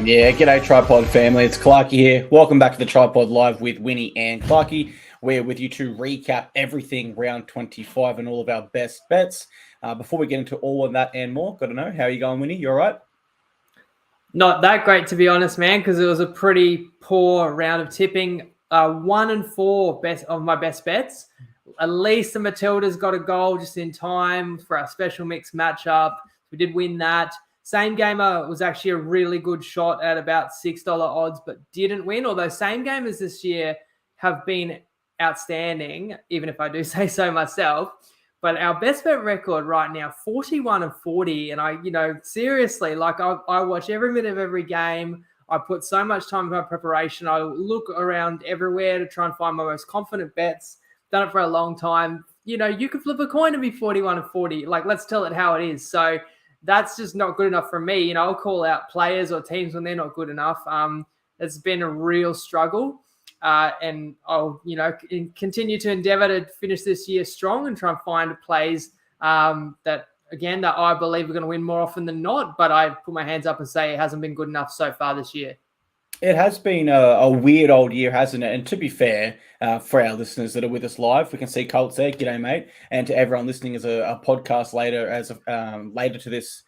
Yeah, g'day TryPod family. It's Clarky here. Welcome back to the TryPod Live with Winnie and Clarky. We're with you to recap everything round 25 and all of our best bets. Before we get into all of that and more, got to know, how are you going, Winnie? You all right? Not that great, to be honest, man, because it was a pretty poor round of tipping. 1 and 4 best of my best bets. At least the Matildas got a goal just in time for our special mix matchup. We did win that. Same gamer was actually a really good shot at about $6 odds, but didn't win. Although same gamers this year have been outstanding, even if I do say so myself. But our best bet record right now, 41 and 40. And seriously, like I watch every minute of every game. I put so much time in my preparation. I look around everywhere to try and find my most confident bets. Done it for a long time. You could flip a coin and be 41 and 40. Like, let's tell it how it is. So that's just not good enough for me. I'll call out players or teams when they're not good enough. It's been a real struggle. And I'll, continue to endeavour to finish this year strong and try and find plays that I believe are going to win more often than not. But I put my hands up and say it hasn't been good enough so far this year. It has been a weird old year, hasn't it? And to be fair, for our listeners that are with us live, we can see Colt's there. G'day, mate. And to everyone listening as a podcast later, later to this,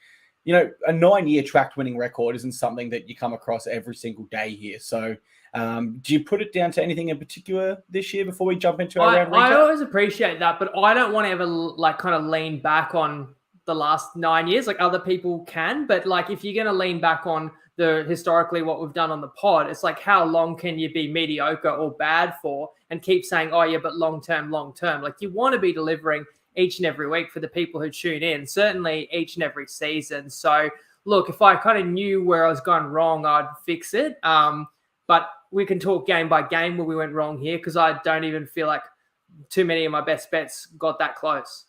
a 9-year tracked winning record isn't something that you come across every single day here. So do you put it down to anything in particular this year before we jump into our round recap? I always appreciate that, but I don't want to ever kind of lean back on the last 9 years like other people can. But if you're going to lean back on historically what we've done on the pod, it's like, how long can you be mediocre or bad for and keep saying, oh yeah, but long term. Like, you want to be delivering each and every week for the people who tune in, certainly each and every season. So look, if I kind of knew where I was going wrong, I'd fix it. But we can talk game by game where we went wrong here, because I don't even feel like too many of my best bets got that close.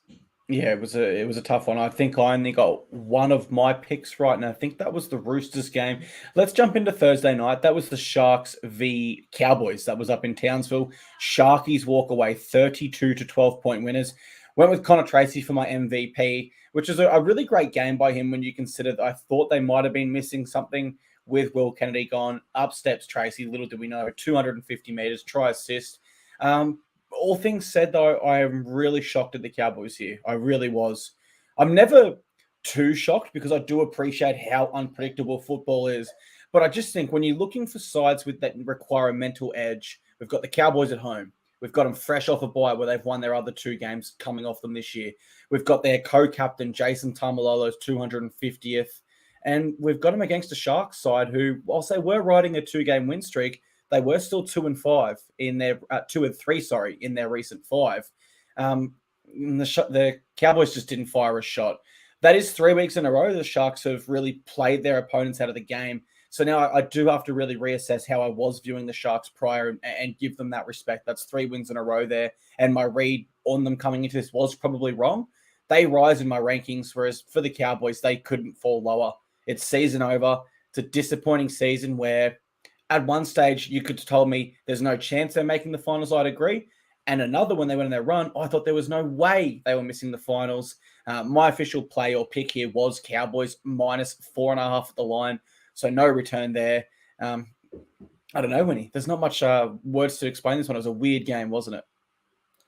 Yeah, it was a tough one. I think I only got one of my picks right, and I think that was the Roosters game. Let's jump into Thursday night. That was the Sharks v Cowboys. That was up in Townsville. Sharkies walk away 32 to 12-point winners. Went with Connor Tracy for my MVP, which is a really great game by him when you consider that I thought they might have been missing something with Will Kennedy gone. Up steps Tracy, little did we know, 250 meters, try assist. All things said, though, I am really shocked at the Cowboys here. I really was. I'm never too shocked because I do appreciate how unpredictable football is. But I just think when you're looking for sides that require a mental edge, we've got the Cowboys at home. We've got them fresh off a bye where they've won their other 2 games coming off them this year. We've got their co-captain, Jason Tamalolo's 250th. And we've got them against a Sharks side who, whilst they were riding a 2-game win streak, they were still 2-5 in their 2-3, in their recent 5. The Cowboys just didn't fire a shot. That is 3 weeks in a row the Sharks have really played their opponents out of the game. So now I do have to really reassess how I was viewing the Sharks prior and give them that respect. That's 3 wins in a row there. And my read on them coming into this was probably wrong. They rise in my rankings, whereas for the Cowboys, they couldn't fall lower. It's season over. It's a disappointing season where at one stage you could have told me there's no chance they're making the finals. I'd agree. And another, when they went on their run, I thought there was no way they were missing the finals. My official play or pick here was Cowboys minus 4.5 at the line. So no return there. I don't know, Winnie. There's not much words to explain this one. It was a weird game, wasn't it?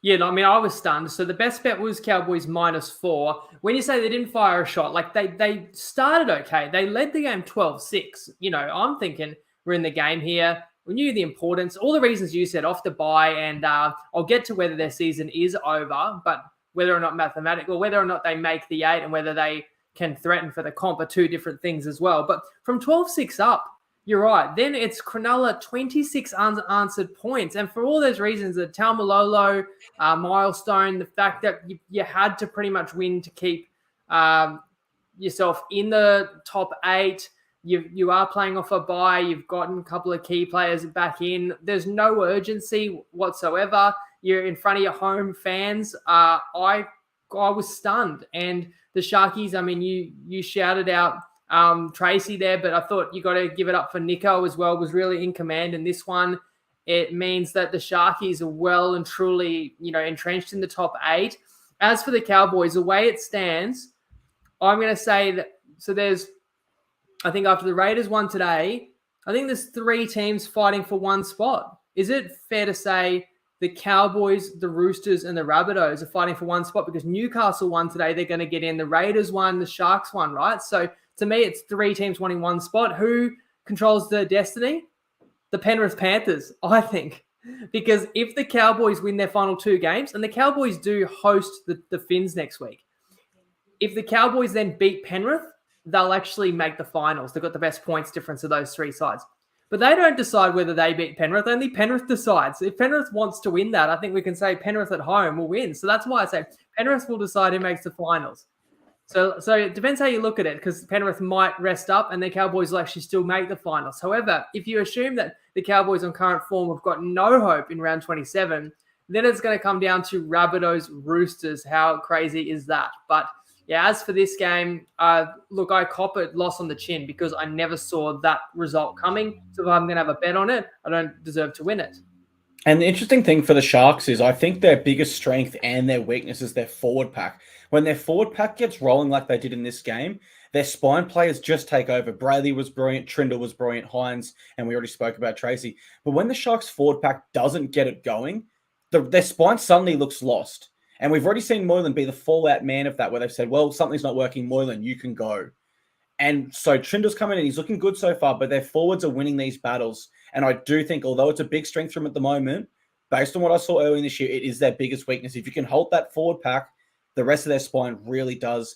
Yeah, no, I mean, I was stunned. So the best bet was Cowboys minus 4. When you say they didn't fire a shot, like they started okay. They led the game 12-6. I'm thinking we're in the game here. We knew the importance, all the reasons you said off the bye, and I'll get to whether their season is over, but whether or not mathematical, whether or not they make the 8 and whether they can threaten for the comp are 2 different things as well. But from 12-6 up, you're right. Then it's Cronulla, 26 unanswered points. And for all those reasons, the Taumalolo milestone, the fact that you had to pretty much win to keep yourself in the top 8, you are playing off a bye. You've gotten a couple of key players back in. There's no urgency whatsoever. You're in front of your home fans. I was stunned. And the Sharkies, I mean, you shouted out Tracy there, but I thought you got to give it up for Nico as well, was really in command in this one. It means that the Sharkies are well and truly, entrenched in the top 8. As for the Cowboys, the way it stands, I'm going to say that, so there's I think after the Raiders won today, I think there's 3 teams fighting for one spot. Is it fair to say the Cowboys, the Roosters, and the Rabbitohs are fighting for one spot? Because Newcastle won today, they're going to get in. The Raiders won, the Sharks won, right? So to me, it's 3 teams wanting one spot. Who controls the destiny? The Penrith Panthers, I think. Because if the Cowboys win their final 2 games, and the Cowboys do host the Finns next week, if the Cowboys then beat Penrith, they'll actually make the finals. They've got the best points difference of those 3 sides. But they don't decide whether they beat Penrith. Only Penrith decides. If Penrith wants to win that, I think we can say Penrith at home will win. So that's why I say Penrith will decide who makes the finals. So it depends how you look at it, because Penrith might rest up and the Cowboys will actually still make the finals. However, if you assume that the Cowboys on current form have got no hope in round 27, then it's going to come down to Rabbitohs, Roosters. How crazy is that? But yeah, as for this game, look, I cop it loss on the chin because I never saw that result coming. So if I'm going to have a bet on it, I don't deserve to win it. And the interesting thing for the Sharks is I think their biggest strength and their weakness is their forward pack. When their forward pack gets rolling like they did in this game, their spine players just take over. Braley was brilliant, Trindle was brilliant, Hines, and we already spoke about Tracy. But when the Sharks forward pack doesn't get it going, their spine suddenly looks lost. And we've already seen Moylan be the fallout man of that, where they've said, well, something's not working, Moylan, you can go. And so Trindle's coming in, he's looking good so far, but their forwards are winning these battles. And I do think, although it's a big strength for them at the moment, based on what I saw early in this year, it is their biggest weakness. If you can hold that forward pack, the rest of their spine really does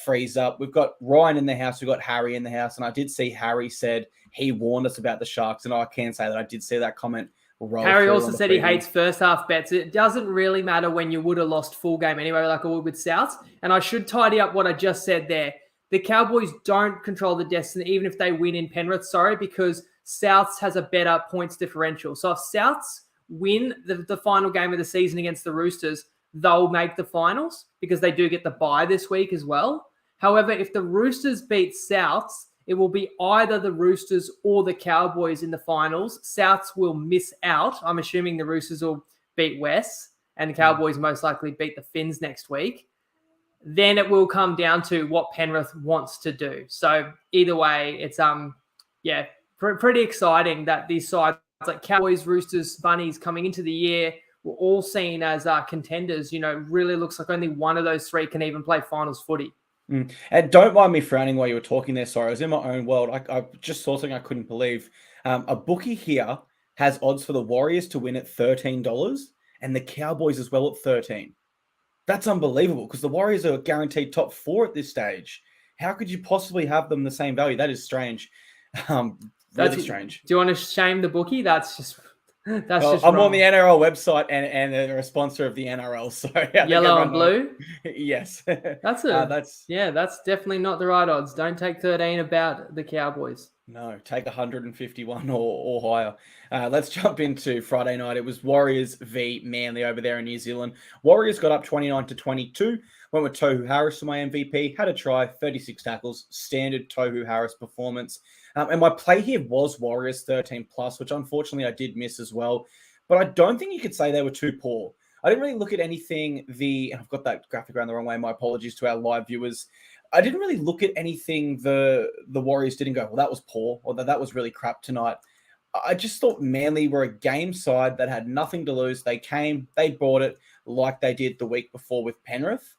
freeze up. We've got Ryan in the house, we've got Harry in the house, and I did see Harry said he warned us about the Sharks, and I can say that I did see that comment. Harry also said he hates first half bets. It doesn't really matter when you would have lost full game anyway, like I would with Souths. And I should tidy up what I just said there. The Cowboys don't control the destiny, even if they win in Penrith, because Souths has a better points differential. So if Souths win the final game of the season against the Roosters, they'll make the finals because they do get the bye this week as well. However, if the Roosters beat Souths, it will be either the Roosters or the Cowboys in the finals. Souths will miss out. I'm assuming the Roosters will beat West and the Cowboys most likely beat the Finns next week. Then it will come down to what Penrith wants to do. So either way, it's pretty exciting that these sides like Cowboys, Roosters, Bunnies coming into the year were all seen as contenders. Really looks like only one of those 3 can even play finals footy. And don't mind me frowning while you were talking there. Sorry, I was in my own world. I just saw something I couldn't believe. A bookie here has odds for the Warriors to win at $13 and the Cowboys as well at $13. That's unbelievable because the Warriors are guaranteed top 4 at this stage. How could you possibly have them the same value? That is strange. Really strange. Do you want to shame the bookie? That's just I'm wrong. on the NRL website and a sponsor of the NRL. So yellow and blue. Yes, that's definitely not the right odds. Don't take 13 about the Cowboys. No, take 151 or higher. Let's jump into Friday night. It was Warriors v Manly over there in New Zealand. Warriors got up 29-22. Went with Tohu Harris for my MVP. Had a try, 36 tackles, standard Tohu Harris performance. And my play here was Warriors 13+, which unfortunately I did miss as well. But I don't think you could say they were too poor. I didn't really look at anything. I've got that graphic around the wrong way. My apologies to our live viewers. I didn't really look at anything the Warriors didn't go, well, that was poor, or that was really crap tonight. I just thought Manly were a game side that had nothing to lose. They came, they brought it like they did the week before with Penrith.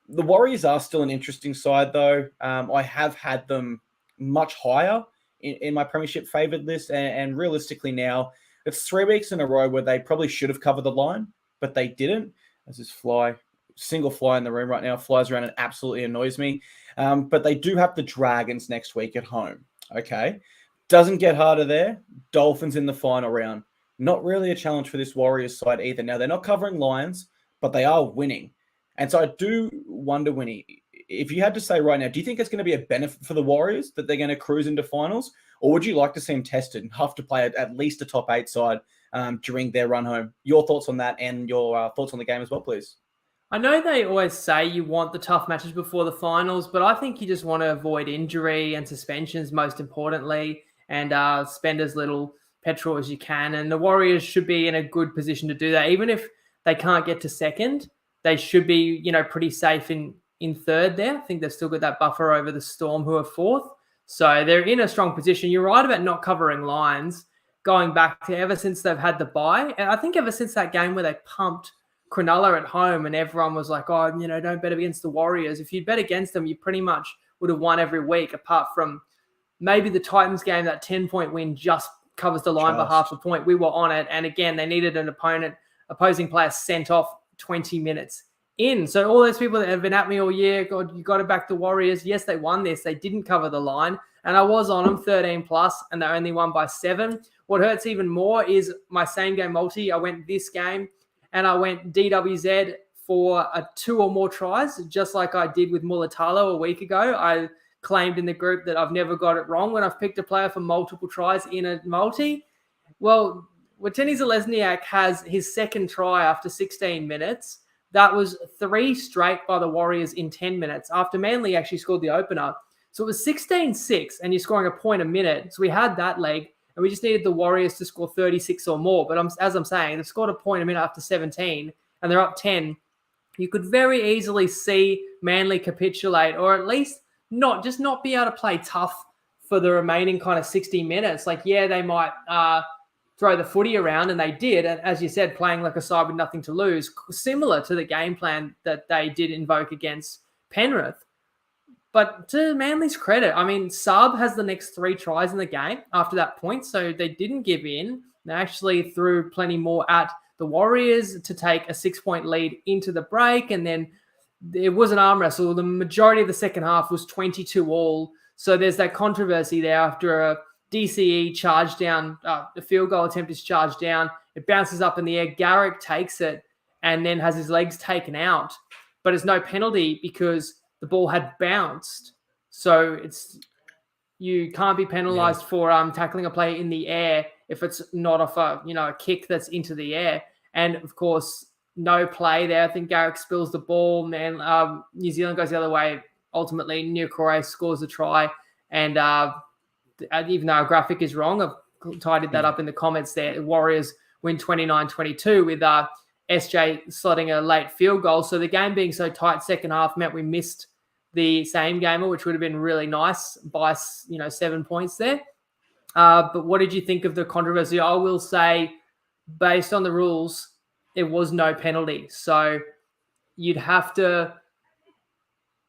The Warriors are still an interesting side, though. I have had them much higher in my premiership favoured list, and realistically now, it's 3 weeks in a row where they probably should have covered the line, but they didn't. There's this single fly in the room right now, flies around and absolutely annoys me. But they do have the Dragons next week at home. Okay. Doesn't get harder there. Dolphins in the final round. Not really a challenge for this Warriors side either. Now, they're not covering Lions, but they are winning. And so I do wonder, Winnie, if you had to say right now, do you think it's going to be a benefit for the Warriors that they're going to cruise into finals? Or would you like to see them tested and have to play at least a top 8 side during their run home? Your thoughts on that and your thoughts on the game as well, please. I know they always say you want the tough matches before the finals, but I think you just want to avoid injury and suspensions most importantly, and spend as little petrol as you can. And the Warriors should be in a good position to do that. Even if they can't get to second, they should be, pretty safe in third there. I think they've still got that buffer over the Storm, who are fourth. So they're in a strong position. You're right about not covering lines going back to ever since they've had the bye. And I think ever since that game where they pumped Cronulla at home and everyone was like, oh, don't bet against the Warriors. If you bet against them, you pretty much would have won every week, apart from maybe the Titans game. That 10-point win just covers the line by half a point. We were on it. And again, they needed an opposing player sent off 20 minutes in. So all those people that have been at me all year, God, you got to back the Warriors. Yes, they won this. They didn't cover the line. And I was on them 13 plus, and they only won by 7. What hurts even more is my same game multi. I went this game and I went DWZ for 2 or more tries, just like I did with Mulatalo a week ago. I claimed in the group that I've never got it wrong when I've picked a player for multiple tries in a multi. Well, Watene Zalesniak has his second try after 16 minutes. That was 3 straight by the Warriors in 10 minutes after Manly actually scored the opener. So it was 16-6 and you're scoring a point a minute. So we had that leg and we just needed the Warriors to score 36 or more. But as I'm saying, they've scored a point a minute after 17 and they're up 10. You could very easily see Manly capitulate, or at least not be able to play tough for the remaining kind of 60 minutes. Like, yeah, they might throw the footy around, and they did. And as you said, playing like a side with nothing to lose, similar to the game plan that they did invoke against Penrith. But to Manly's credit, I mean, Saab has the next 3 tries in the game after that point, so they didn't give in. They actually threw plenty more at the Warriors to take a 6-point lead into the break, and then it was an arm wrestle. The majority of the second half was 22-all, so there's that controversy there after a DCE charge down, the field goal attempt is charged down. It bounces up in the air. Garrick takes it and then has his legs taken out, but it's no penalty because the ball had bounced. So you can't be penalized for tackling a player in the air if it's not off a kick that's into the air. And of course, no play there. I think Garrick spills the ball, man. New Zealand goes the other way. Ultimately, Niukore scores a try. And even though our graphic is wrong, I've tidied that up in the comments there. Warriors win 29-22 with SJ slotting a late field goal. So the game being so tight second half meant we missed the same gamer, which would have been really nice by 7 points there. But what did you think of the controversy? I will say, based on the rules, it was no penalty. So you'd have to,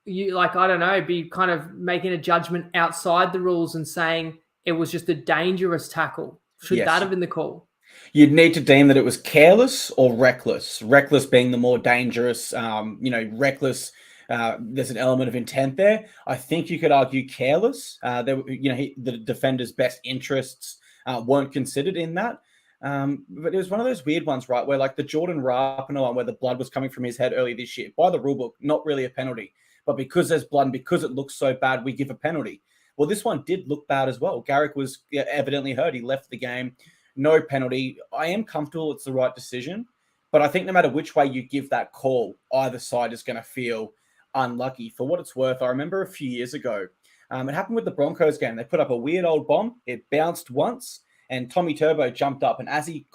be kind of making a judgment outside the rules and saying it was just a dangerous tackle. Should that have been the call? You'd need to deem that it was careless or reckless. Reckless being the more dangerous. Reckless. There's an element of intent there. I think you could argue careless. The defender's best interests weren't considered in that. But it was one of those weird ones, right? Where like the Jordan Rapinoe one, where the blood was coming from his head early this year. By the rule book, not really a penalty. But because there's blood and because it looks so bad, we give a penalty. Well, this one did look bad as well. Garrick was evidently hurt. He left the game. No penalty. I am comfortable it's the right decision. But I think no matter which way you give that call, either side is going to feel unlucky. For what it's worth, I remember a few years ago, it happened with the Broncos game. They put up a weird old bomb. It bounced once, and Tommy Turbo jumped up. And as he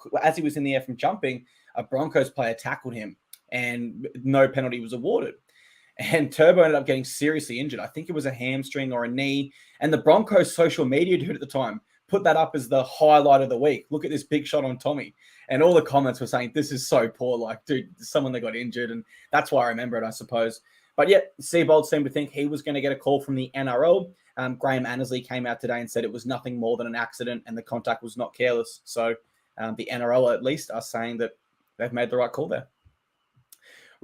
was in the air from jumping, a Broncos player tackled him, and no penalty was awarded. And Turbo ended up getting seriously injured. I think it was a hamstring or a knee. And the Broncos social media dude at the time put that up as the highlight of the week. Look at this big shot on Tommy. And all the comments were saying, this is so poor. Like, dude, someone that got injured. And that's why I remember it, I suppose. But yeah, Seabold seemed to think he was going to get a call from the NRL. Graham Annesley came out today and said it was nothing more than an accident and the contact was not careless. So the NRL at least are saying that they've made the right call there.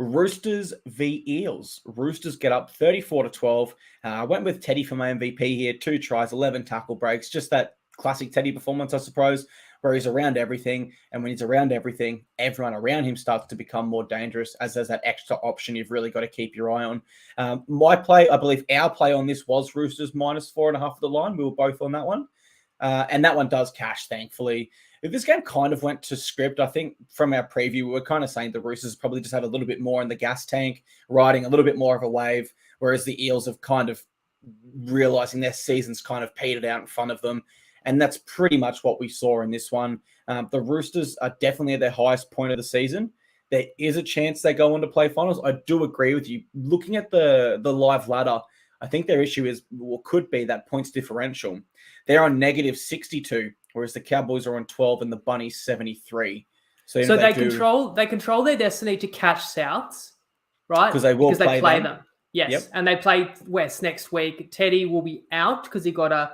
Roosters v Eels. Roosters get up 34-12. I went with Teddy for my MVP here. 2 tries, 11 tackle breaks. Just that classic Teddy performance, I suppose, where he's around everything. And when he's around everything, everyone around him starts to become more dangerous, as there's that extra option you've really got to keep your eye on. My play, I believe our play on this was Roosters minus 4.5 of the line. We were both on that one. And that one does cash, thankfully. If this game kind of went to script, I think from our preview, we were kind of saying the Roosters probably just have a little bit more in the gas tank, riding a little bit more of a wave, whereas the Eels have kind of realizing their season's kind of petered out in front of them. And that's pretty much what we saw in this one. The Roosters are definitely at their highest point of the season. There is a chance they go on to play finals. I do agree with you. Looking at the live ladder, I think their issue is, or could be, that points differential. They're on negative 62, whereas the Cowboys are on 12 and the Bunnies 73. So they control their destiny to catch Souths, right? Because they will play them. Yes, yep. And they play West next week. Teddy will be out because he got a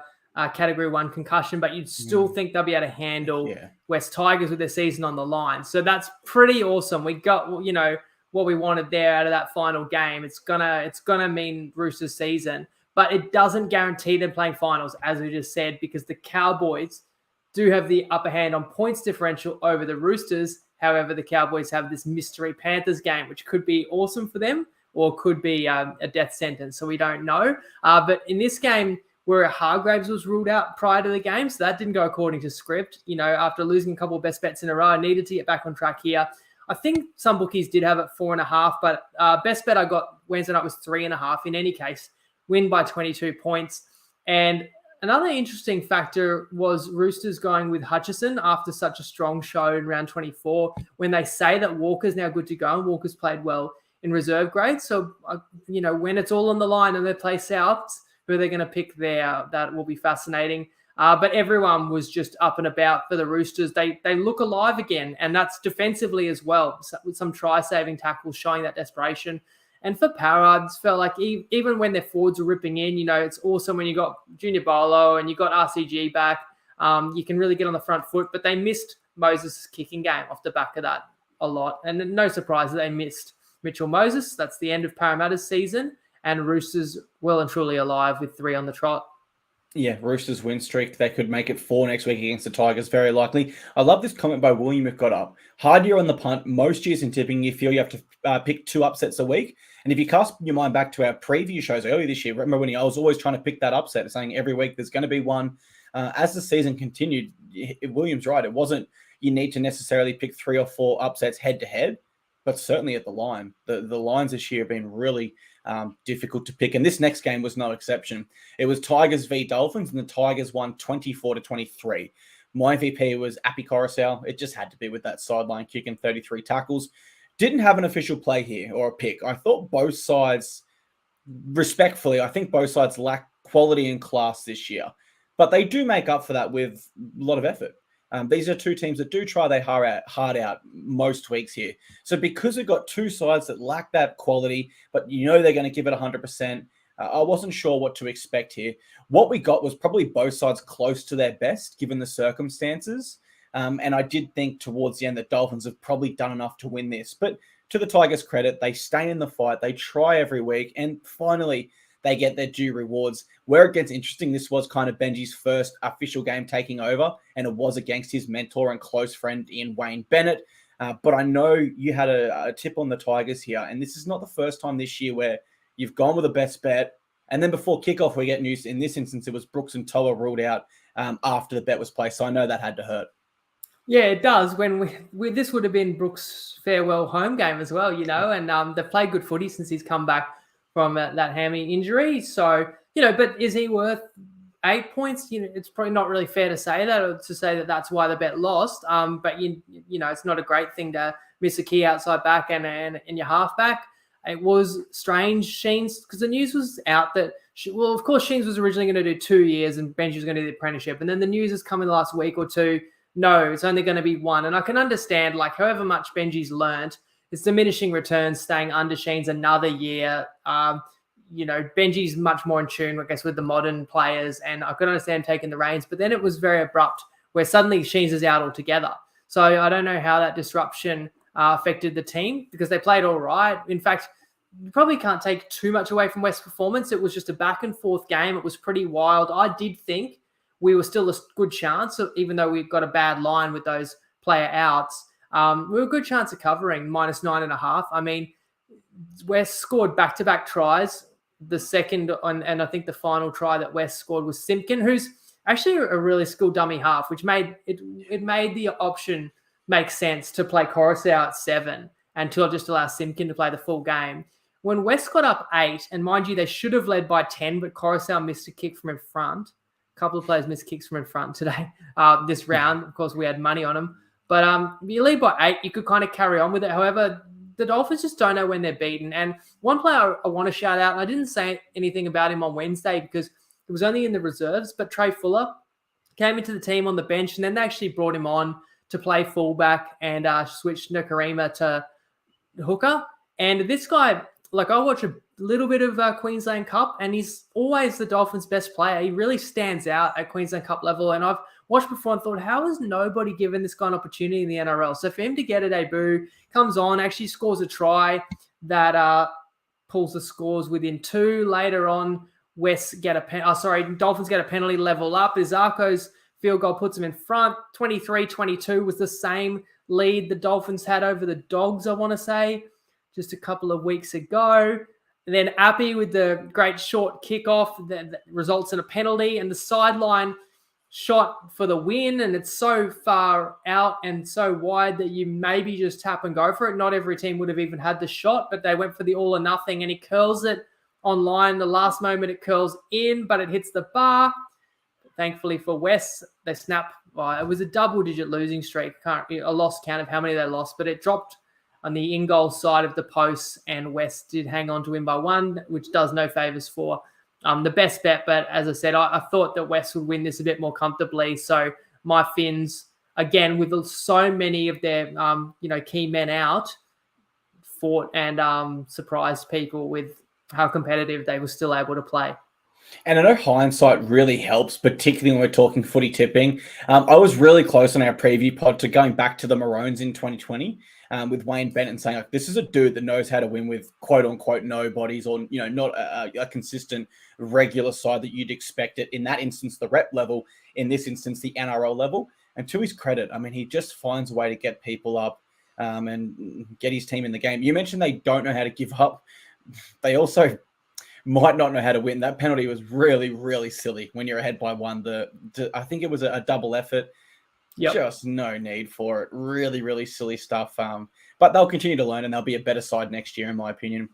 Category 1 concussion, but you'd still think they'll be able to handle West Tigers with their season on the line. So that's pretty awesome. We got, what we wanted there out of that final game. It's gonna mean Roosters season, but it doesn't guarantee them playing finals, as we just said, because the Cowboys do have the upper hand on points differential over the Roosters. However, the Cowboys have this mystery Panthers game, which could be awesome for them or could be a death sentence. So we don't know. But in this game, where Hargraves was ruled out prior to the game, so that didn't go according to script. After losing a couple of best bets in a row, I needed to get back on track here. I think some bookies did have it 4.5, but best bet I got Wednesday night was 3.5. In any case, win by 22 points. And another interesting factor was Roosters going with Hutchison after such a strong show in round 24, when they say that Walker's now good to go, and Walker's played well in reserve grade. So, when it's all on the line and they play Souths, who they're going to pick there, that will be fascinating. But everyone was just up and about for the Roosters. They look alive again, and that's defensively as well, with some try-saving tackles showing that desperation. And for Parra, I just felt like even when their forwards were ripping in, it's awesome when you got Junior Bolo and you got RCG back. You can really get on the front foot, but they missed Moses' kicking game off the back of that a lot. And no surprise that they missed Mitchell Moses. That's the end of Parramatta's season, and Roosters well and truly alive with 3 on the trot. Yeah, Roosters win streak. They could make it 4 next week against the Tigers, very likely. I love this comment by William who got up. Hard year on the punt. Most years in tipping, you feel you have to pick 2 upsets a week. And if you cast your mind back to our preview shows earlier this year, remember when I was always trying to pick that upset, saying every week there's going to be one. As the season continued, William's right. It wasn't you need to necessarily pick 3 or 4 upsets head-to-head, but certainly at the line. The lines this year have been really difficult to pick. And this next game was no exception. It was Tigers v Dolphins, and the Tigers won 24-23. My MVP was Api Coruscant. It just had to be with that sideline kick and 33 tackles. Didn't have an official play here or a pick. I thought both sides, respectfully, I think both sides lack quality and class this year. But they do make up for that with a lot of effort. These are 2 teams that do try their hard out most weeks here. So because we've got 2 sides that lack that quality, but they're going to give it 100%, I wasn't sure what to expect here. What we got was probably both sides close to their best, given the circumstances. And I did think towards the end that Dolphins have probably done enough to win this. But to the Tigers' credit, they stay in the fight. They try every week. And finally, they get their due rewards. Where it gets interesting, this was kind of Benji's first official game taking over, and it was against his mentor and close friend in Wayne Bennett. But I know you had a tip on the Tigers here, and this is not the first time this year where you've gone with a best bet, and then before kickoff we get news. In this instance, it was Brooks and Toa ruled out after the bet was placed, so I know that had to hurt. Yeah, it does. When this would have been Brooks' farewell home game as well, and they've played good footy since he's come back from that hammy injury. So, but is he worth 8 points? It's probably not really fair to say that, or to say that that's why the bet lost. But it's not a great thing to miss a key outside back and your halfback. It was strange, Sheens, because the news was out that, of course, Sheens was originally going to do 2 years and Benji was going to do the apprenticeship. And then the news has come in the last week or two. No, it's only going to be 1. And I can understand, however much Benji's learned, it's diminishing returns, staying under Sheens another year. Benji's much more in tune, I guess, with the modern players, and I could understand taking the reins, but then it was very abrupt, where suddenly Sheens is out altogether. So I don't know how that disruption affected the team, because they played all right. In fact, you probably can't take too much away from West's performance. It was just a back and forth game. It was pretty wild. I did think we were still a good chance, even though we've got a bad line with those player outs. We were a good chance of covering -9.5. I mean, West scored back-to-back tries. The second and I think the final try that West scored was Simpkin, who's actually a really skilled dummy half, which made the option make sense to play Coruscant at 7 and to just allow Simpkin to play the full game. When West got up 8, and mind you, they should have led by 10, but Coruscant missed a kick from in front. A couple of players missed kicks from in front today, this round. Of course, we had money on them. But if you lead by 8, you could kind of carry on with it. However, the Dolphins just don't know when they're beaten. And one player I want to shout out, and I didn't say anything about him on Wednesday because it was only in the reserves, but Trey Fuller came into the team on the bench, and then they actually brought him on to play fullback and switched Nakarima to hooker. And this guy, like, I watch a little bit of Queensland Cup, and he's always the Dolphins' best player. He really stands out at Queensland Cup level. And I've watched before and thought, how has nobody given this guy an opportunity in the NRL? So for him to get a debut, comes on, actually scores a try that pulls the scores within 2. Later on, Dolphins get a penalty, level up. Izarko's field goal puts them in front. 23-22 was the same lead the Dolphins had over the Dogs, I want to say, just a couple of weeks ago. And then Appy with the great short kickoff that results in a penalty, and the sideline shot for the win. And it's so far out and so wide that you maybe just tap and go for it. Not every team would have even had the shot, but they went for the all or nothing, and he curls it online. The last moment it curls in, but it hits the bar. Thankfully for West, they snap. It was a double-digit losing streak. A lost count of how many they lost, but it dropped on the in-goal side of the post, and West did hang on to win by 1, which does no favours for the best bet. But as I said, I thought that West would win this a bit more comfortably. So my Finns, again, with so many of their key men out, fought and surprised people with how competitive they were still able to play. And I know hindsight really helps, particularly when we're talking footy tipping. I was really close on our preview pod to going back to the Maroons in 2020 with Wayne Bennett and saying, like, this is a dude that knows how to win with quote-unquote nobodies, or not a consistent regular side that you'd expect it. In that instance, the rep level. In this instance, the NRL level. And to his credit, I mean, he just finds a way to get people up and get his team in the game. You mentioned they don't know how to give up. They also might not know how to win. That penalty was really, really silly when you're ahead by 1. I think it was a double effort. Yep. Just no need for it. Really, really silly stuff. But they'll continue to learn, and they'll be a better side next year, in my opinion.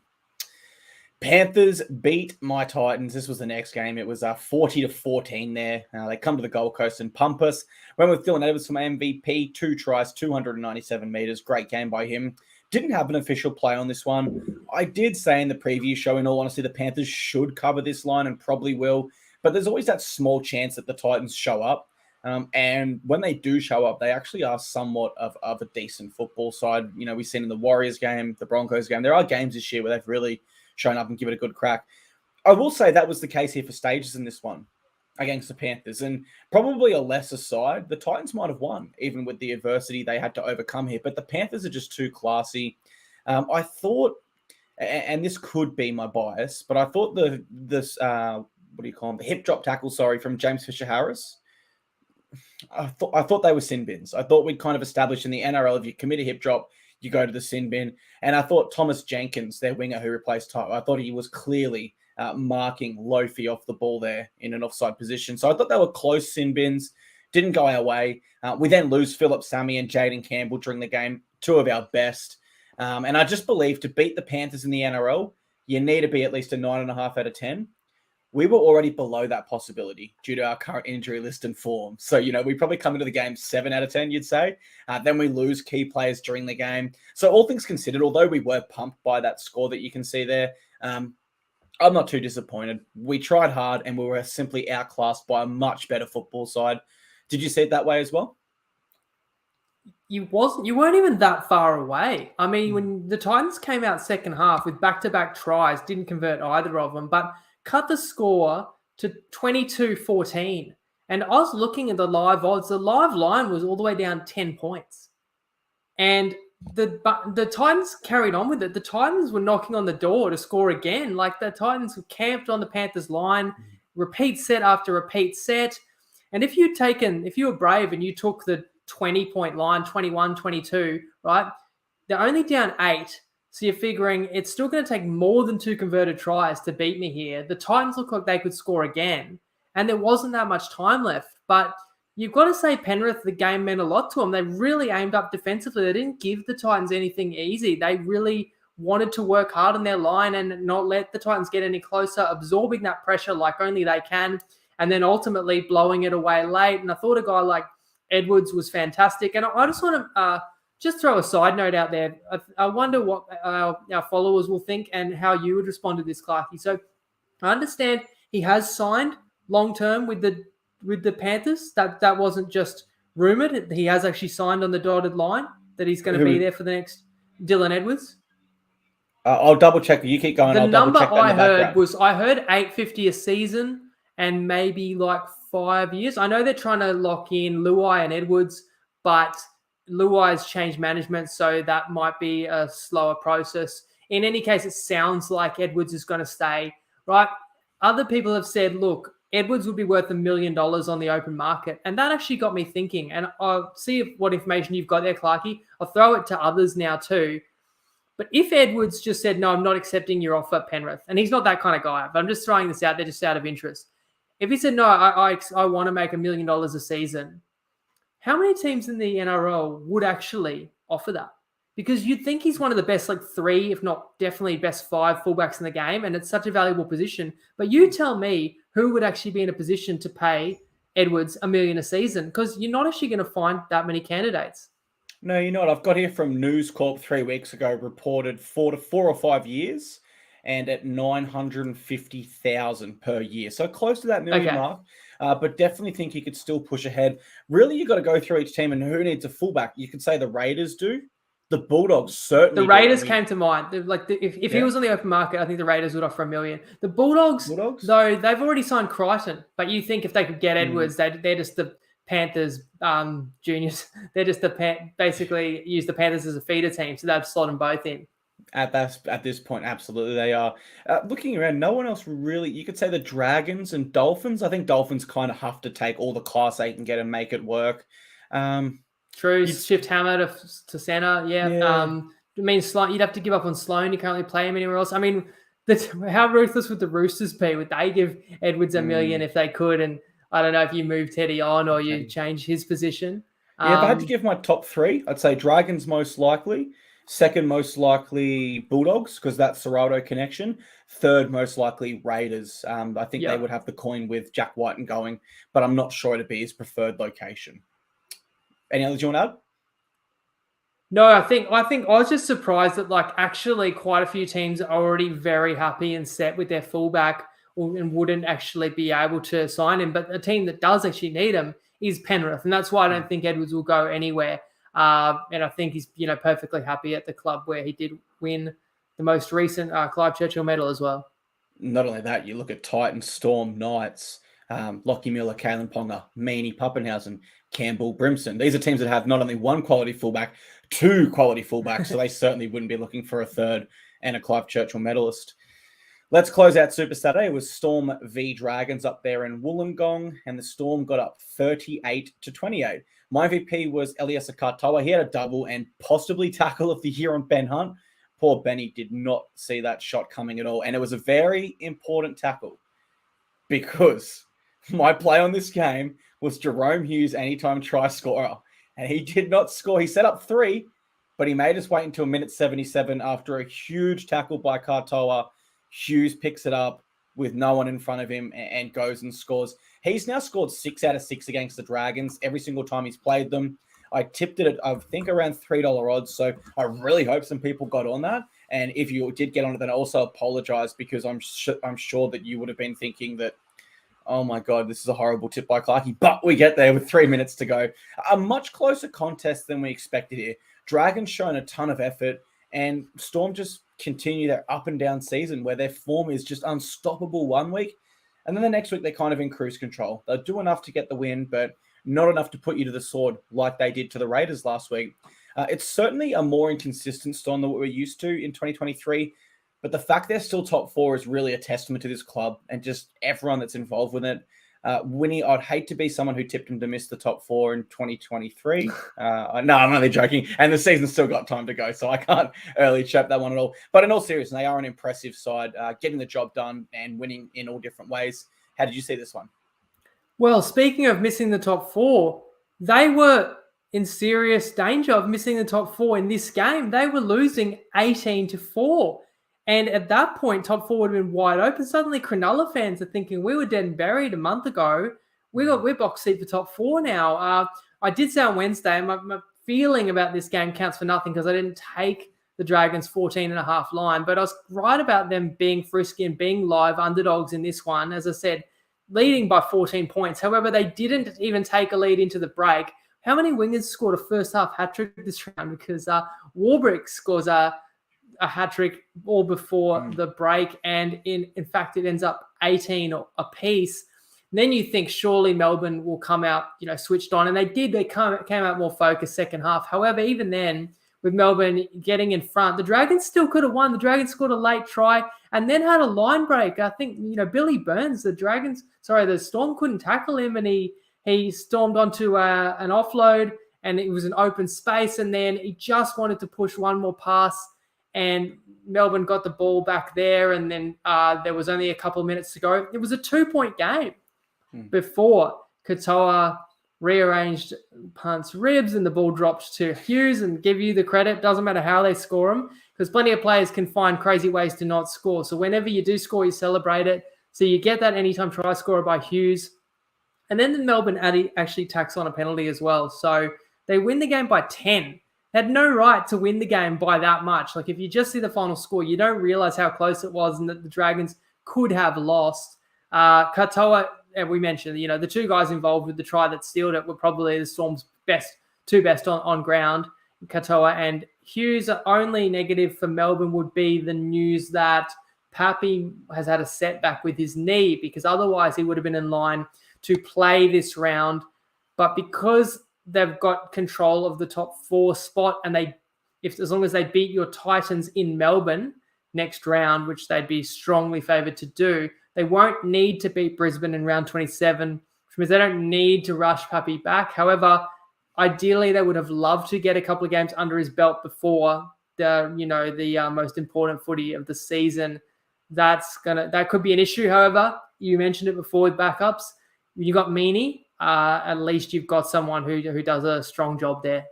Panthers beat my Titans. This was the next game. It was 40-14 there. They come to the Gold Coast and pump us. Went with Dylan Edwards from MVP. 2 tries, 297 meters. Great game by him. Didn't have an official play on this one. I did say in the preview show, in all honesty, the Panthers should cover this line and probably will. But there's always that small chance that the Titans show up. And when they do show up, they actually are somewhat of a decent football side. We've seen in the Warriors game, the Broncos game. There are games this year where they've really shown up and give it a good crack. I will say that was the case here for Stages in this one against the Panthers, and probably a lesser side. The Titans might have won, even with the adversity they had to overcome here, but the Panthers are just too classy. I thought, and this could be my bias, but I thought the hip drop tackle, from James Fisher-Harris, I thought they were sin bins. I thought we'd kind of established in the NRL, if you commit a hip drop, you go to the sin bin. And I thought Thomas Jenkins, their winger who replaced Toppy, I thought he was clearly marking Lofi off the ball there in an offside position. So I thought they were close sin bins. Didn't go our way. We then lose Philip Sammy and Jaden Campbell during the game, 2 of our best. And I just believe to beat the Panthers in the NRL, you need to be at least a 9.5 out of 10. We were already below that possibility due to our current injury list and form. So, we probably come into the game 7 out of 10, you'd say. Then we lose key players during the game. So all things considered, although we were pumped by that score that you can see there, I'm not too disappointed. We tried hard and we were simply outclassed by a much better football side. Did you see it that way as well? You weren't even that far away. I mean, when the Titans came out second half with back-to-back tries, didn't convert either of them, but cut the score to 22-14. And I was looking at the live odds. The live line was all the way down 10 points. And the Titans carried on with it. The Titans were knocking on the door to score again. Like, the Titans were camped on the Panthers line, repeat set after repeat set. And if you were brave and you took the 20-point line, 21, 22, right? They're only down 8. So you're figuring it's still going to take more than 2 converted tries to beat me here. The Titans look like they could score again, and there wasn't that much time left. But you've got to say Penrith, the game meant a lot to them. They really aimed up defensively. They didn't give the Titans anything easy. They really wanted to work hard on their line and not let the Titans get any closer, absorbing that pressure like only they can, and then ultimately blowing it away late. And I thought a guy like Edwards was fantastic. And I just want to just throw a side note out there. I wonder what our followers will think and how you would respond to this, Clarkey. So I understand he has signed long-term with the Panthers. That wasn't just rumoured. He has actually signed on the dotted line that he's going to be there for the next Dylan Edwards. I'll double check. You keep going. The I'll double check. I heard $850 a season and maybe like 5 years. I know they're trying to lock in Luai and Edwards, but Luai's changed management, so that might be a slower process. In any case, it sounds like Edwards is going to stay, right? Other people have said, look, Edwards would be worth $1 million on the open market. And that actually got me thinking. And I'll see what information you've got there, Clarkey. I'll throw it to others now too. But if Edwards just said, no, I'm not accepting your offer, Penrith, and he's not that kind of guy, but I'm just throwing this out there just out of interest. If he said, no, I want to make $1 million a season, how many teams in the NRL would actually offer that? Because you'd think he's one of the best, like 3, if not definitely best 5 fullbacks in the game, and it's such a valuable position. But you tell me who would actually be in a position to pay Edwards $1 million a season, because you're not actually going to find that many candidates. No, you know what? I've got here from News Corp 3 weeks ago, reported 4 or 5 years and at 950,000 per year. So close to that million mark, but definitely think he could still push ahead. Really, you've got to go through each team and who needs a fullback. You could say the Raiders do. The Bulldogs certainly. The Raiders came to mind. If he was on the open market, I think the Raiders would offer $1 million. The Bulldogs, though, they've already signed Crichton. But you think if they could get Edwards, they're just the Panthers juniors. They're just basically use the Panthers as a feeder team, so they'd slot them both in. At this point, absolutely they are. Looking around, no one else really. You could say the Dragons and Dolphins. I think Dolphins kind of have to take all the class they can get and make it work. True. Shift Hammer to center. Yeah. I mean, you'd have to give up on Sloan. You can't really play him anywhere else. I mean, how ruthless would the Roosters be? Would they give Edwards $1 million if they could? And I don't know if you move Teddy on or you change his position. If I had to give my top 3, I'd say Dragons most likely. Second most likely Bulldogs, because that's Serraldo connection. Third most likely Raiders. I think they would have the coin with Jack White and going, but I'm not sure it'd be his preferred location. Any others you want to add? No, I think I was just surprised that actually quite a few teams are already very happy and set with their fullback and wouldn't actually be able to sign him. But a team that does actually need him is Penrith, and that's why I don't think Edwards will go anywhere. And I think he's perfectly happy at the club where he did win the most recent Clive Churchill medal as well. Not only that, you look at Titans, Storm, Knights, Lockie Miller, Kalen Ponga, Meaney, Pappenhausen, Campbell, Brimson. These are teams that have not only one quality fullback, 2 quality fullbacks, so they certainly wouldn't be looking for a third and a Clive Churchill medalist. Let's close out Super Saturday. It was Storm v Dragons up there in Wollongong, and the Storm got up 38-28. My MVP was Eliesa Katoa. He had a double and possibly tackle of the year on Ben Hunt. Poor Benny did not see that shot coming at all, and it was a very important tackle because my play on this game was Jerome Hughes anytime try scorer, and he did not score. He set up 3, but he made us wait until minute 77 after a huge tackle by Katoa. Hughes picks it up with no one in front of him and goes and scores. He's now scored 6 out of 6 against the Dragons every single time he's played them. I tipped it at, I think, around $3 odds, so I really hope some people got on that. And if you did get on it, then I also apologize because I'm sure that you would have been thinking that, oh my God, this is a horrible tip by Clarkey. But we get there with 3 minutes to go. A much closer contest than we expected here. Dragons showing a ton of effort, and Storm just continue their up and down season where their form is just unstoppable one week. And then the next week, they're kind of in cruise control. They'll do enough to get the win, but not enough to put you to the sword like they did to the Raiders last week. It's certainly a more inconsistent Storm than what we're used to in 2023. But the fact they're still top 4 is really a testament to this club and just everyone that's involved with it. Winnie, I'd hate to be someone who tipped him to miss the top 4 in 2023. No, I'm only joking. And the season's still got time to go, so I can't early chap that one at all. But in all seriousness, they are an impressive side, getting the job done and winning in all different ways. How did you see this one? Well, speaking of missing the top 4, they were in serious danger of missing the top 4 in this game. They were losing 18-4. And at that point, top 4 would have been wide open. Suddenly, Cronulla fans are thinking, we were dead and buried a month ago. We're box seat for top 4 now. I did say on Wednesday, my feeling about this game counts for nothing because I didn't take the Dragons 14.5 line, but I was right about them being frisky and being live underdogs in this one. As I said, leading by 14 points. However, they didn't even take a lead into the break. How many wingers scored a first half hat trick this round? Because Warbrick scores a hat trick all before the break, and in fact, it ends up 18 apiece. Then you think surely Melbourne will come out, switched on, and they did. They came out more focused second half. However, even then, with Melbourne getting in front, the Dragons still could have won. The Dragons scored a late try and then had a line break. I think, Billy Burns, the Storm couldn't tackle him, and he stormed onto an offload, and it was an open space, and then he just wanted to push one more pass, and Melbourne got the ball back there, and then there was only a couple of minutes to go. It was a 2-point game before Katoa rearranged Punt's ribs and the ball dropped to Hughes, and give you the credit. Doesn't matter how they score them, because plenty of players can find crazy ways to not score. So whenever you do score, you celebrate it. So you get that anytime try scorer by Hughes. And then the Melbourne actually tacks on a penalty as well. So they win the game by 10. They had no right to win the game by that much. Like, if you just see the final score, you don't realize how close it was and that the Dragons could have lost. Katoa, and we mentioned, the two guys involved with the try that sealed it were probably the Storm's two best on ground, Katoa and Hughes. Only negative for Melbourne would be the news that Pappy has had a setback with his knee, because otherwise he would have been in line to play this round. But because they've got control of the top 4 spot, and as long as they beat your Titans in Melbourne next round, which they'd be strongly favoured to do, they won't need to beat Brisbane in round 27, which means they don't need to rush Pappy back. However, ideally they would have loved to get a couple of games under his belt before the most important footy of the season. That could be an issue. However, you mentioned it before with backups. You got Meaney. At least you've got someone who does a strong job there.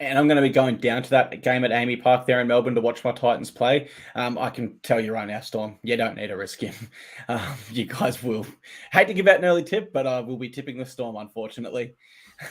And I'm going to be going down to that game at Amy Park there in Melbourne to watch my Titans play. I can tell you right now, Storm, you don't need to risk him. You guys will. Hate to give out an early tip, but we'll be tipping the Storm, unfortunately.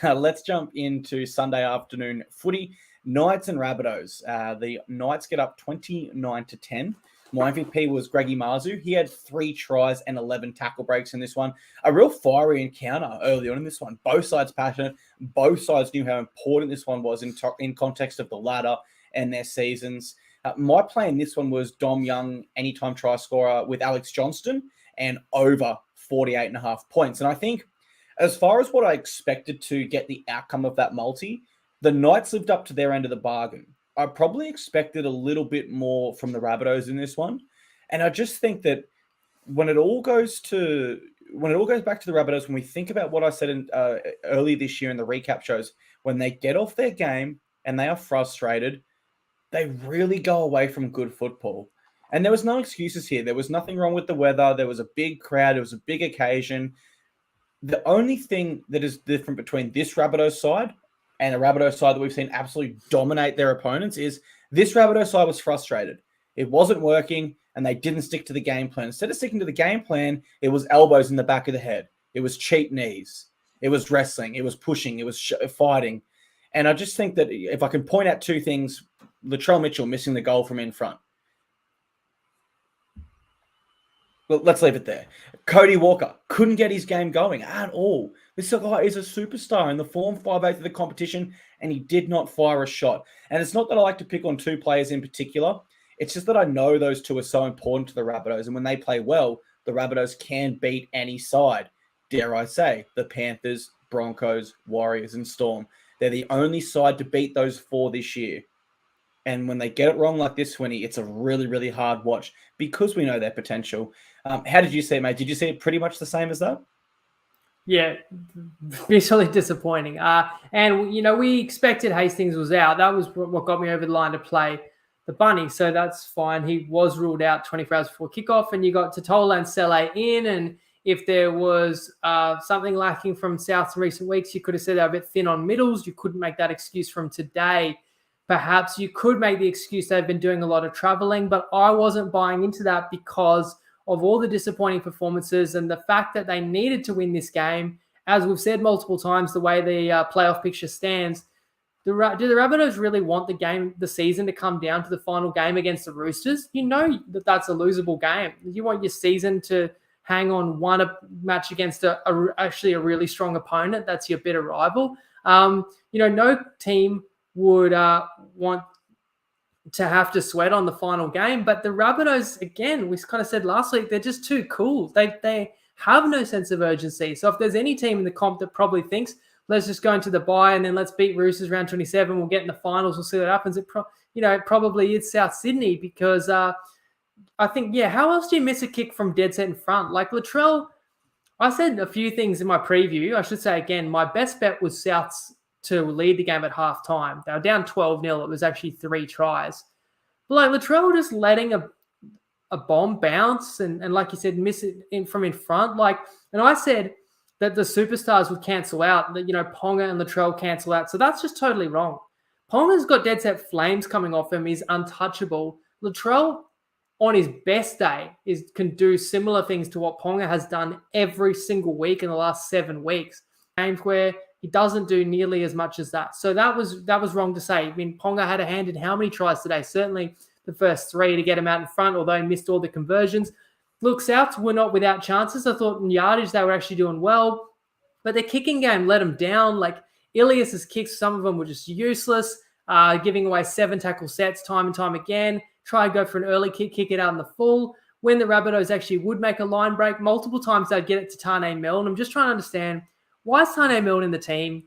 Let's jump into Sunday afternoon footy. Knights and Rabbitohs. The Knights get up 29-10. My MVP was Greggy Marzu. He had 3 tries and 11 tackle breaks in this one. A real fiery encounter early on in this one. Both sides passionate. Both sides knew how important this one was in context of the ladder and their seasons. My play in this one was Dom Young, anytime try scorer with Alex Johnston, and over 48.5 points. And I think as far as what I expected to get the outcome of that multi, the Knights lived up to their end of the bargain. I probably expected a little bit more from the Rabbitohs in this one. And I just think that when it all goes back to the Rabbitohs, when we think about what I said early this year in the recap shows, when they get off their game and they are frustrated, they really go away from good football. And there was no excuses here. There was nothing wrong with the weather. There was a big crowd. It was a big occasion. The only thing that is different between this Rabbitohs side and a Rabbitohs side that we've seen absolutely dominate their opponents is this Rabbitohs side was frustrated. It wasn't working, and they didn't stick to the game plan. Instead of sticking to the game plan, it was elbows in the back of the head. It was cheap knees. It was wrestling. It was pushing. It was fighting. And I just think that if I can point out 2 things, Latrell Mitchell missing the goal from in front. Well, let's leave it there. Cody Walker couldn't get his game going at all. This guy is a superstar in the form 5/8 of the competition, and he did not fire a shot. And it's not that I like to pick on 2 players in particular. It's just that I know those 2 are so important to the Rabbitohs. And when they play well, the Rabbitohs can beat any side. Dare I say, the Panthers, Broncos, Warriors, and Storm. They're the only side to beat those 4 this year. And when they get it wrong like this, Winnie, it's a really, really hard watch because we know their potential. How did you see it, mate? Did you see it pretty much the same as that? Yeah, visually disappointing. And, we expected Hastings was out. That was what got me over the line to play the Bunny. So that's fine. He was ruled out 24 hours before kickoff, and you got Totola and Sele in. And if there was something lacking from Souths in recent weeks, you could have said they're a bit thin on middles. You couldn't make that excuse from today. Perhaps you could make the excuse they've been doing a lot of traveling, but I wasn't buying into that because of all the disappointing performances and the fact that they needed to win this game. As we've said multiple times, the way the playoff picture stands, do the Rabbitohs really want the season to come down to the final game against the Roosters? You know that that's a losable game. You want your season to hang on one match against actually a really strong opponent. That's your bitter rival. No team would want to have to sweat on the final game. But the Rabbitohs, again, we kind of said last week, they're just too cool. They have no sense of urgency. So if there's any team in the comp that probably thinks, let's just go into the bye and then let's beat Roosters round 27, we'll get in the finals, we'll see what happens. It probably is South Sydney because I think, how else do you miss a kick from dead set in front? Like Latrell, I said a few things in my preview. I should say again, my best bet was Souths to lead the game at halftime. They were down 12-0. It was actually 3 tries. But like Latrell just letting a bomb bounce and like you said, miss it from in front. And I said that the superstars would cancel out, that, Ponga and Latrell cancel out. So that's just totally wrong. Ponga's got dead set flames coming off him. He's untouchable. Latrell, on his best day, can do similar things to what Ponga has done every single week in the last 7 weeks. Games where he doesn't do nearly as much as that. So that was wrong to say. I mean, Ponga had a hand in how many tries today? Certainly the first 3 to get him out in front, although he missed all the conversions. Look, Souths were not without chances. I thought in yardage they were actually doing well, but their kicking game let them down. Like Ilias's kicks, some of them were just useless, giving away 7 tackle sets time and time again. Try to go for an early kick it out in the full. When the Rabbitohs actually would make a line break, multiple times they'd get it to Tane Milne. I'm just trying to understand, why is Tane Milne in the team?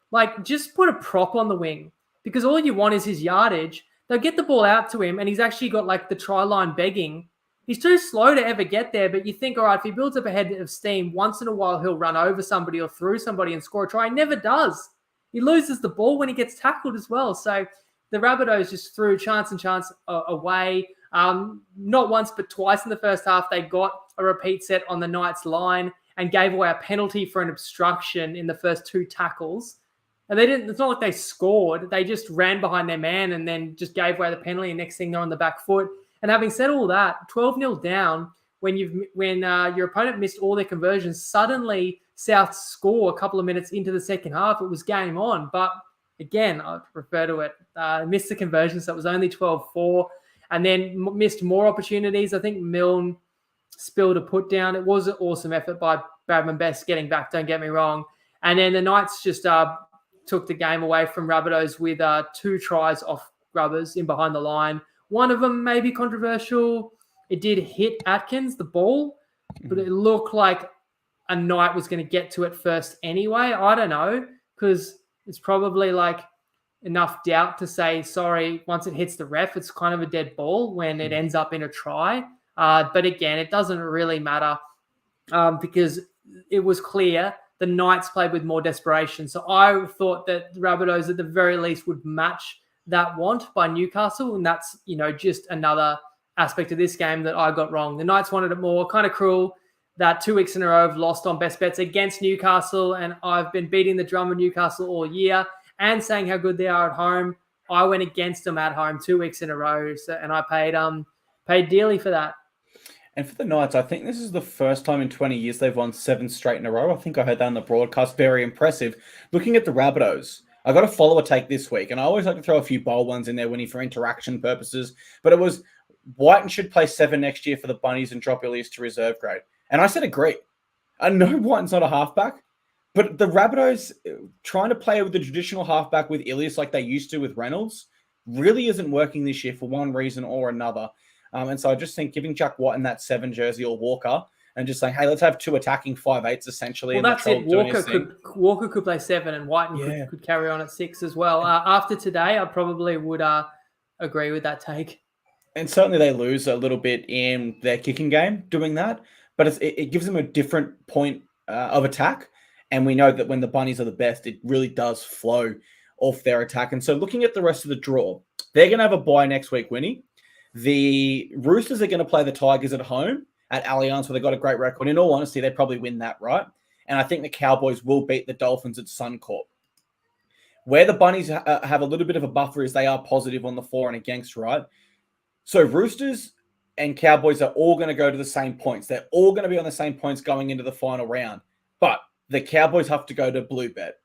Like, just put a prop on the wing, because all you want is his yardage. They'll get the ball out to him, and he's actually got, the try line begging. He's too slow to ever get there, but you think, all right, if he builds up a head of steam, once in a while he'll run over somebody or through somebody and score a try. He never does. He loses the ball when he gets tackled as well. So the Rabbitohs just threw chance away. Not once, but twice in the first half, they got a repeat set on the Knights line and gave away a penalty for an obstruction in the first 2 tackles. And it's not like they scored. They just ran behind their man and then just gave away the penalty. And next thing they're on the back foot. And having said all that, 12-0 down, when your opponent missed all their conversions, suddenly South score a couple of minutes into the second half. It was game on. But again, I refer to it, missed the conversions. So it was only 12-4 and then missed more opportunities. I think Milne spilled a put down. It was an awesome effort by Bradman Best getting back, don't get me wrong. And then the Knights just took the game away from Rabbitohs with 2 tries off grubbers in behind the line. One of them may be controversial. It did hit Atkins, the ball, but it looked like a Knight was going to get to it first anyway. I don't know, because it's probably enough doubt to say, sorry, once it hits the ref, it's kind of a dead ball when it ends up in a try. But again, it doesn't really matter because it was clear the Knights played with more desperation. So I thought that the Rabbitohs at the very least would match that want by Newcastle. And that's, just another aspect of this game that I got wrong. The Knights wanted it more. Kind of cruel that 2 weeks in a row I've lost on best bets against Newcastle. And I've been beating the drum of Newcastle all year and saying how good they are at home. I went against them at home 2 weeks in a row. And I paid dearly for that. And for the Knights, I think this is the first time in 20 years they've won 7 straight in a row. I think I heard that on the broadcast. Very impressive. Looking at the Rabbitohs, I got a follower take this week, and I always like to throw a few bold ones in there, Winnie, for interaction purposes. But it was Whiten should play 7 next year for the Bunnies and drop Ilias to reserve grade. And I said agree. I know Whiten's not a halfback, but the Rabbitohs trying to play with the traditional halfback with Ilias like they used to with Reynolds really isn't working this year for one reason or another. And so I just think giving Jack Whiten that 7 jersey or Walker and just saying, hey, let's have 2 attacking 5'8s essentially. Well, that's it. Walker could play 7 and Whiten could carry on at 6 as well. After today, I probably would agree with that take. And certainly they lose a little bit in their kicking game doing that, but it gives them a different point of attack. And we know that when the Bunnies are the best, it really does flow off their attack. And so looking at the rest of the draw, they're going to have a bye next week, Winnie. The Roosters are going to play the Tigers at home at Allianz, where they've got a great record. In all honesty, they probably win that, right? And I think the Cowboys will beat the Dolphins at Suncorp. Where the Bunnies have a little bit of a buffer is they are positive on the for and against, right? So Roosters and Cowboys are all going to go to the same points. They're all going to be on the same points going into the final round. But the Cowboys have to go to blue bet.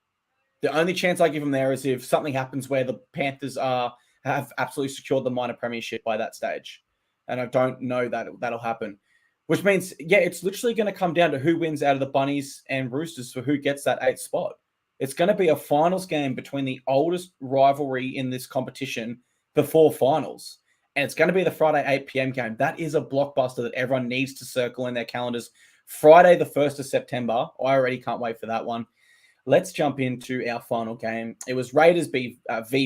The only chance I give them there is if something happens where the Panthers have absolutely secured the minor premiership by that stage. And I don't know that that'll happen. Which means, yeah, it's literally going to come down to who wins out of the Bunnies and Roosters for who gets that 8th spot. It's going to be a finals game between the oldest rivalry in this competition before finals. And it's going to be the Friday 8 p.m. game. That is a blockbuster that everyone needs to circle in their calendars. Friday, the 1st of September. I already can't wait for that one. Let's jump into our final game. It was Raiders v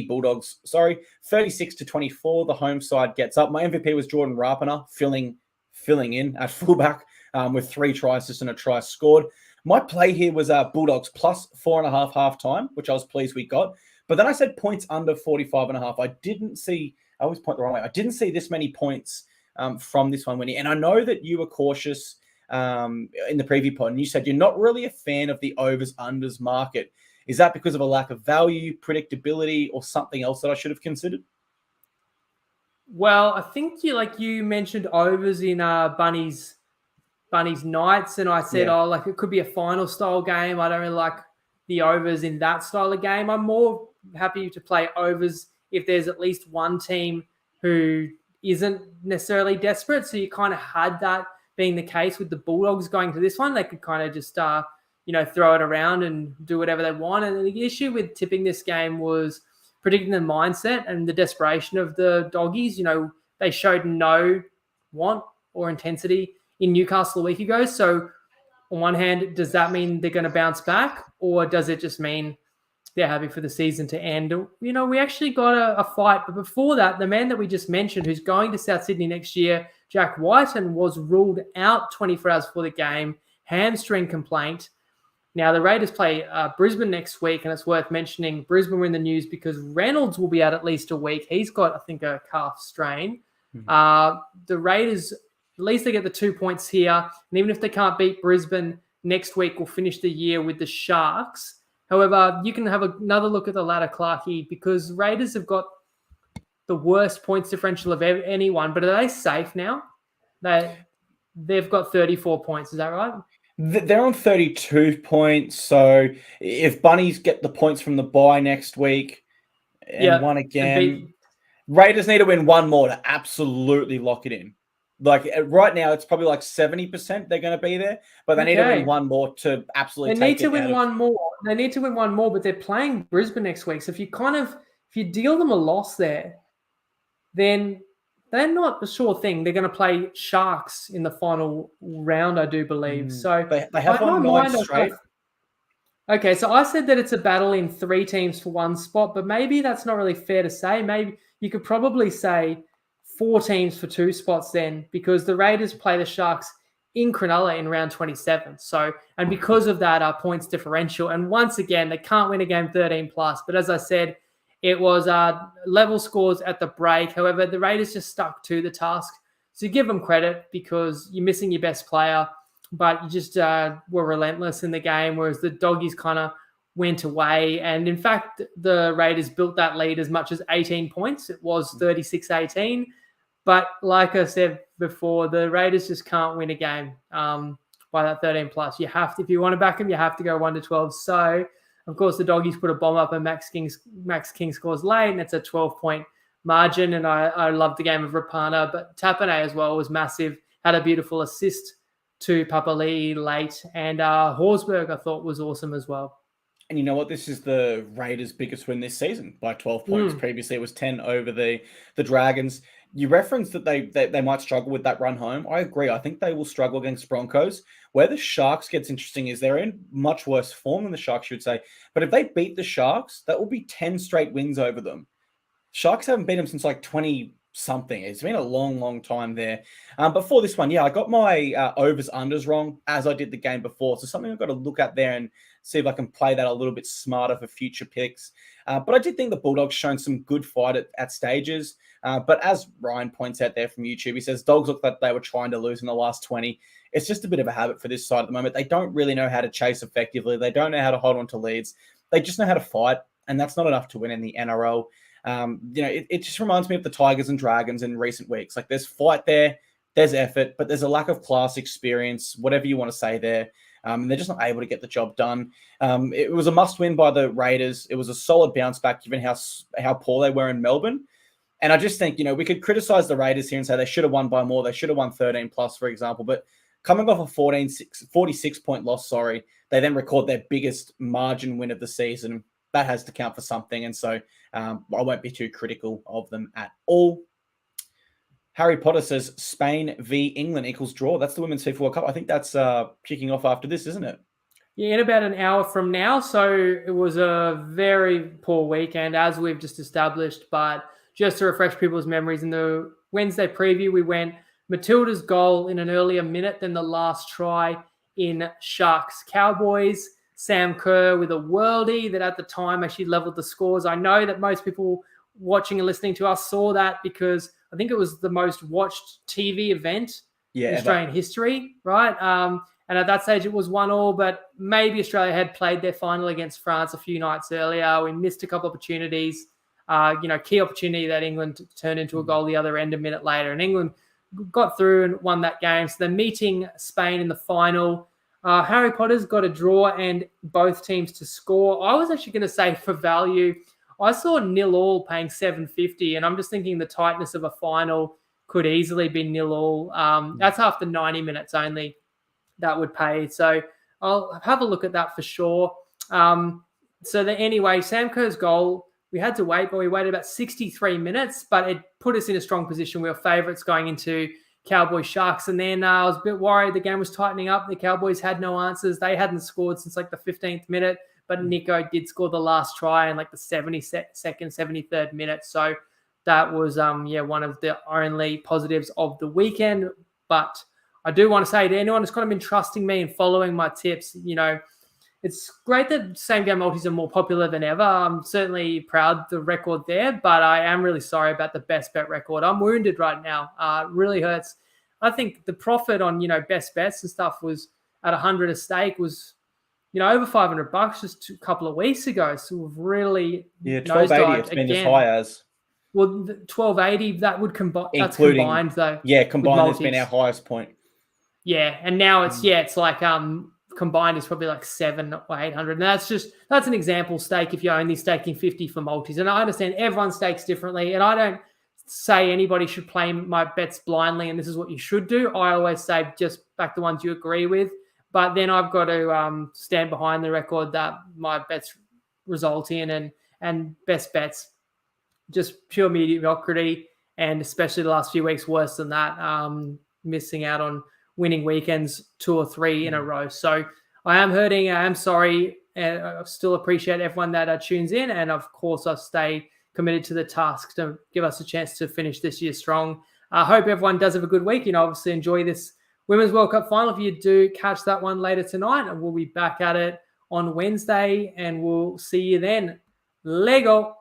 Bulldogs. 36-24. The home side gets up. My MVP was Jordan Rapana, filling in at fullback with 3 try assists and a try scored. My play here was Bulldogs plus 4.5 halftime, which I was pleased we got. But then I said points under 45.5. I always point the wrong way. I didn't see this many points from this one, Winnie. And I know that you were cautious in the preview pod, and you said you're not really a fan of the overs-unders market. Is that because of a lack of value, predictability, or something else that I should have considered? Well, I think you mentioned overs in Bunnies Knights, and I said, it could be a final style game. I don't really like the overs in that style of game. I'm more happy to play overs if there's at least one team who isn't necessarily desperate. So you kind of had that being the case with the Bulldogs going to this one. They could kind of just throw it around and do whatever they want. And the issue with tipping this game was predicting the mindset and the desperation of the doggies. They showed no want or intensity in Newcastle a week ago. So on one hand, does that mean they're going to bounce back, or does it just mean they're happy for the season to end? We actually got a fight. But before that, the man that we just mentioned, who's going to South Sydney next year, Jack Whiten, was ruled out 24 hours before the game, hamstring complaint. Now, the Raiders play Brisbane next week, and it's worth mentioning Brisbane were in the news because Reynolds will be out at least a week. He's got, I think, a calf strain. Mm-hmm. The Raiders, at least they get the 2 points here. And even if they can't beat Brisbane next week, we'll finish the year with the Sharks. However, you can have another look at the ladder, Clarkie, because Raiders have got the worst points differential of anyone. But are they safe now? They've got 34 points. Is that right? They're on 32 points. So if Bunnies get the points from the bye next week and won again, Raiders need to win one more to absolutely lock it in. Like right now, it's probably like 70% they're going to be there, but they need to win one more to absolutely take it. They need to win one more. They need to win one more, but they're playing Brisbane next week. So if you deal them a loss there, then they're not a sure thing. They're going to play Sharks in the final round, I do believe. So they have won 9 straight. Okay, so I said that it's a battle in 3 teams for one spot, but maybe that's not really fair to say. Maybe you could probably say 4 teams for 2 spots then, because the Raiders play the Sharks in Cronulla in round 27. So, and because of that, our points differential. And once again, they can't win a game 13 plus. But as I said, it was level scores at the break. However, the Raiders just stuck to the task. So give them credit because you're missing your best player, but you just were relentless in the game, whereas the Doggies kind of went away. And in fact, the Raiders built that lead as much as 18 points. It was 36-18. But like I said before, the Raiders just can't win a game by that 13 plus. You have to, if you want to back them, you have to go 1-12. So, of course, the Doggies put a bomb up and Max King scores late, and it's a 12-point margin. And I love the game of Rapana, but Tapane as well was massive. Had a beautiful assist to Papali'i late, and Horsburgh I thought was awesome as well. And you know what? This is the Raiders' biggest win this season by 12 points. Previously, it was 10 over the Dragons. You referenced that they might struggle with that run home. I agree. I think they will struggle against Broncos. Where the Sharks gets interesting is they're in much worse form than the Sharks, you would say. But if they beat the Sharks, that will be 10 straight wins over them. Sharks haven't beat them since like 20-something. It's been a long, long time there. But for this one, I got my overs-unders wrong, as I did the game before. So something I've got to look at there and see if I can play that a little bit smarter for future picks. But I did think the Bulldogs shown some good fight at stages. But as Ryan points out there from YouTube, he says, Dogs look like they were trying to lose in the last 20. It's just a bit of a habit for this side at the moment. They don't really know how to chase effectively. They don't know how to hold on to leads. They just know how to fight, and that's not enough to win in the NRL. It just reminds me of the Tigers and Dragons in recent weeks. Like there's fight there, there's effort, but there's a lack of class experience, whatever you want to say there. And they're just not able to get the job done. It was a must-win by the Raiders. It was a solid bounce back given how poor they were in Melbourne. And I just think, we could criticize the Raiders here and say they should have won by more. They should have won 13 plus, for example. But coming off a 46-point loss, they then record their biggest margin win of the season. That has to count for something. And so I won't be too critical of them at all. Harry Potter says Spain v England equals draw. That's the Women's FIFA World Cup. I think that's kicking off after this, isn't it? Yeah, in about an hour from now. So it was a very poor weekend, as we've just established. But just to refresh people's memories, in the Wednesday preview, we went Matilda's goal in an earlier minute than the last try in Sharks Cowboys. Sam Kerr with a worldie that at the time actually leveled the scores. I know that most people watching and listening to us saw that because I think it was the most watched TV event in Australian history, right? And at that stage, it was 1-1, but maybe Australia had played their final against France a few nights earlier. We missed a couple opportunities, key opportunity that England turned into a goal the other end a minute later. And England got through and won that game. So they're meeting Spain in the final. Harry Potter's got a draw and both teams to score. I was actually going to say for value, I saw 0-0 paying $7.50, and I'm just thinking the tightness of a final could easily be 0-0. That's after 90 minutes only that would pay. So I'll have a look at that for sure. Anyway, Sam Kerr's goal, we had to wait, but we waited about 63 minutes, but it put us in a strong position. We were favourites going into Cowboys Sharks. And then I was a bit worried the game was tightening up. The Cowboys had no answers. They hadn't scored since like the 15th minute, but Nico did score the last try in like the 72nd, 73rd minute. So that was, one of the only positives of the weekend. But I do want to say to anyone who's kind of been trusting me and following my tips, it's great that same-game multis are more popular than ever. I'm certainly proud of the record there, but I am really sorry about the best bet record. I'm wounded right now. It really hurts. I think the profit on, best bets and stuff was at 100 a stake was, over $500 just a couple of weeks ago. So we've really 1280 it's been as high as. Well, 1280, that would combine. That's combined though. Yeah, combined has been our highest point. Yeah, and now it's like combined is probably like 700 or 800. And that's an example stake if you're only staking 50 for multis. And I understand everyone stakes differently. And I don't say anybody should play my bets blindly and this is what you should do. I always say just back the ones you agree with. But then I've got to stand behind the record that my bets result in and best bets, just pure mediocrity. And especially the last few weeks, worse than that, missing out on winning weekends 2 or 3 in a row. So I am hurting. I am sorry. And I still appreciate everyone that tunes in. And of course, I stay committed to the task to give us a chance to finish this year strong. I hope everyone does have a good week. Obviously enjoy this Women's World Cup final. If you do catch that one later tonight, and we'll be back at it on Wednesday and we'll see you then. Lego.